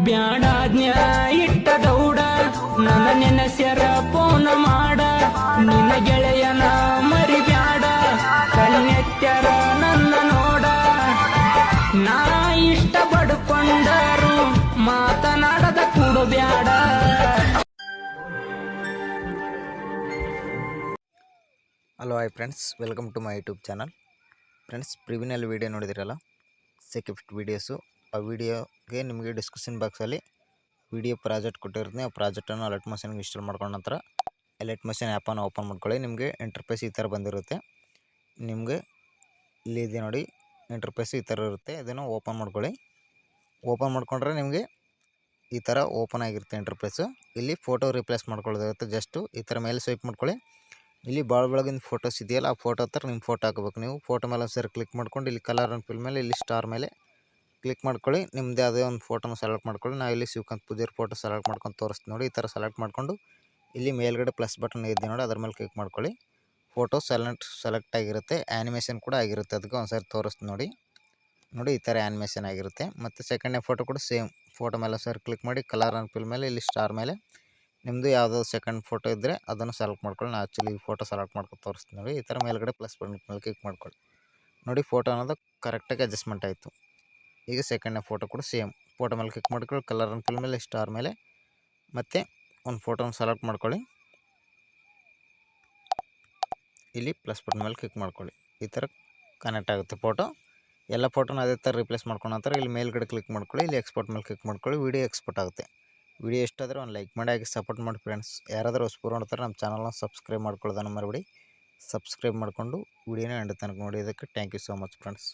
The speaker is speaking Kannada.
ಬ್ಯಾಡಾಜ್ಞ ಇಟ್ಟ ಗೌಡ ನನ್ನ ನೆನಸ್ಯರ ಪೋನ ಮಾಡ ನಿನ್ನ ಗೆಳೆಯನ ಮರಿ ಬ್ಯಾಡ ಕಣ್ಣೆತ್ತರ ನನ್ನ ನೋಡ ನಾ ಇಷ್ಟ ಪಡ್ಕೊಂಡರು ಮಾತನಾಡದ ಕೂಡು ಬ್ಯಾಡ. Hello hi friends, welcome to my YouTube channel. Friends, ಪ್ರಿವಿನಲ್ಲಿ ವೀಡಿಯೋ ನೋಡಿದಿರಲ್ಲ, ಸೆಕೆಂಡ್ ವೀಡಿಯೋಸು. ಆ ವಿಡಿಯೋಗೆ ನಿಮಗೆ ಡಿಸ್ಕ್ರಿಪ್ಷನ್ ಬಾಕ್ಸಲ್ಲಿ ವಿಡಿಯೋ ಪ್ರಾಜೆಕ್ಟ್ ಕೊಟ್ಟಿರ್ತೀನಿ. ಆ ಪ್ರಾಜೆಕ್ಟನ್ನು ಅಲರ್ಟ್ ಮಷನ್ಗೆ ಇನ್ಸ್ಟಾಲ್ ಮಾಡ್ಕೊಂಡ ನಂತರ ಅಲರ್ಟ್ ಮಷನ್ ಆ್ಯಪನ್ನು ಓಪನ್ ಮಾಡ್ಕೊಳ್ಳಿ. ನಿಮಗೆ ಇಂಟರ್ಫೇಸ್ ಈ ಥರ ಬಂದಿರುತ್ತೆ. ನಿಮಗೆ ಇಲ್ಲಿದೆ ನೋಡಿ, ಇಂಟರ್ಫೇಸ್ ಈ ಥರ ಇರುತ್ತೆ. ಇದನ್ನು ಓಪನ್ ಮಾಡ್ಕೊಳ್ಳಿ. ಓಪನ್ ಮಾಡ್ಕೊಂಡ್ರೆ ನಿಮಗೆ ಈ ಥರ ಓಪನ್ ಆಗಿರುತ್ತೆ ಇಂಟರ್ಫೇಸು. ಇಲ್ಲಿ ಫೋಟೋ ರಿಪ್ಲೇಸ್ ಮಾಡ್ಕೊಳ್ಳೋದಿರುತ್ತೆ. ಜಸ್ಟು ಈ ಥರ ಮೇಲೆ ಸ್ವೈಪ್ ಮಾಡ್ಕೊಳ್ಳಿ. ಇಲ್ಲಿ ಭಾಳ ಬೆಳಗಿನ ಫೋಟೋಸ್ ಇದೆಯಲ್ಲ, ಆ ಫೋಟೋ ಹತ್ರ ನಿಮ್ಮ ಫೋಟೋ ಹಾಕಬೇಕು. ನೀವು ಫೋಟೋ ಮೇಲೆ ಸರಿ ಕ್ಲಿಕ್ ಮಾಡ್ಕೊಂಡು ಇಲ್ಲಿ ಕಲರ್ ಆ್ಯಂಡ್ ಫಿಲ್ ಮೇಲೆ ಇಲ್ಲಿ ಸ್ಟಾರ್ ಮೇಲೆ ಕ್ಲಿಕ್ ಮಾಡ್ಕೊಳ್ಳಿ. ನಿಮ್ಮದು ಯಾವುದೇ ಒಂದು ಫೋಟೋನ ಸೆಲೆಕ್ಟ್ ಮಾಡ್ಕೊಳ್ಳಿ. ನಾವು ಇಲ್ಲಿ ಶಿವಕಾಂತ್ ಪೂಜಾರಿ ಫೋಟೋ ಸೆಲೆಕ್ಟ್ ಮಾಡ್ಕೊಂಡು ತೋರಿಸ್ತೀನಿ ನೋಡಿ. ಈ ಥರ ಸೆಲೆಕ್ಟ್ ಮಾಡಿಕೊಂಡು ಇಲ್ಲಿ ಮೇಲ್ಗಡೆ ಪ್ಲಸ್ ಬಟನ್ ಇದೆ ನೋಡಿ, ಅದ್ರ ಮೇಲೆ ಕ್ಲಿಕ್ ಮಾಡ್ಕೊಳ್ಳಿ. ಫೋಟೋ ಸೆಲೆಕ್ಟ್ ಆಗಿರುತ್ತೆ. ಆ್ಯನಿಮೇಷನ್ ಕೂಡ ಆಗಿರುತ್ತೆ. ಅದಕ್ಕೆ ಒಂದು ಸಾರಿ ತೋರಿಸ್ತೀನಿ ನೋಡಿ. ಈ ಥರ ಆ್ಯನಿಮೇಷನ್ ಆಗಿರುತ್ತೆ. ಮತ್ತು ಸೆಕೆಂಡ್ನೇ ಫೋಟೋ ಕೂಡ ಸೇಮ್ ಫೋಟೋ ಮೇಲೆ ಸರಿ ಕ್ಲಿಕ್ ಮಾಡಿ ಕಲರ್ ಆ್ಯಂಡ್ ಫಿಲ್ ಮೇಲೆ ಇಲ್ಲಿ ಸ್ಟಾರ್ ಮೇಲೆ ನಿಮ್ಮದು ಯಾವುದೋ ಸೆಕೆಂಡ್ ಫೋಟೋ ಇದ್ದರೆ ಅದನ್ನು ಸೆಲೆಕ್ಟ್ ಮಾಡ್ಕೊಳ್ಳಿ. ನಾನು ಆ್ಯಕ್ಚುಲಿ ಈ ಫೋಟೋ ಸೆಲೆಕ್ಟ್ ಮಾಡ್ಕೊಂಡು ತೋರಿಸ್ತೀನಿ ನೋಡಿ. ಈ ಥರ ಮೇಲ್ಗಡೆ ಪ್ಲಸ್ ಬಟನ್ ಮೇಲೆ ಕ್ಲಿಕ್ ಮಾಡ್ಕೊಳ್ಳಿ ನೋಡಿ. ಫೋಟೋ ಅನ್ನೋದು ಕರೆಕ್ಟಾಗಿ ಅಡ್ಜಸ್ಟ್ಮೆಂಟ್ ಆಯಿತು. ಈಗ ಸೆಕೆಂಡ್ನೇ ಫೋಟೋ ಕೂಡ ಸೇಮ್ ಫೋಟೋ ಮೇಲೆ ಕ್ಲಿಕ್ ಮಾಡ್ಕೊಳ್ಳಿ, ಕಲರ್ ಆ್ಯಂಡ್ ಫಿಲ್ ಮೇಲೆ ಸ್ಟಾರ್ ಮೇಲೆ ಮತ್ತು ಒಂದು ಫೋಟೋನ ಸೆಲೆಕ್ಟ್ ಮಾಡ್ಕೊಳ್ಳಿ. ಇಲ್ಲಿ ಪ್ಲಸ್ ಬಟನ್ ಮೇಲೆ ಕ್ಲಿಕ್ ಮಾಡ್ಕೊಳ್ಳಿ. ಈ ಥರ ಕನೆಕ್ಟ್ ಆಗುತ್ತೆ ಫೋಟೋ. ಎಲ್ಲ ಫೋಟೋನ ಅದೇ ಥರ ರಿಪ್ಲೇಸ್ ಮಾಡ್ಕೊಂಡ ನಂತರ ಇಲ್ಲಿ ಮೇಲ್ಗಡೆ ಕ್ಲಿಕ್ ಮಾಡ್ಕೊಳ್ಳಿ. ಇಲ್ಲಿ ಎಕ್ಸ್ಪೋರ್ಟ್ ಮೇಲೆ ಕ್ಲಿಕ್ ಮಾಡ್ಕೊಳ್ಳಿ. ವಿಡಿಯೋ ಎಕ್ಸ್ಪೋರ್ಟ್ ಆಗುತ್ತೆ. ವಿಡಿಯೋ ಇಷ್ಟಾದರೆ ಒಂದು ಲೈಕ್ ಮಾಡಿ, ಹಾಗೆ ಸಪೋರ್ಟ್ ಮಾಡಿ ಫ್ರೆಂಡ್ಸ್. ಯಾರಾದರೂ ಹೊಸಬರು ನೋಡ್ತಾರೆ ನಮ್ಮ ಚಾನಲ್ನ ಸಬ್ಸ್ಕ್ರೈಬ್ ಮಾಡ್ಕೊಳ್ಳೋದನ್ನು ಮರಿಬೇಡಿ. ಸಬ್ಸ್ಕ್ರೈಬ್ ಮಾಡಿಕೊಂಡು ವಿಡಿಯೋನ ಎಂಡ್ ತನಕ ನೋಡಿ. ಇದಕ್ಕೆ thank you so much friends.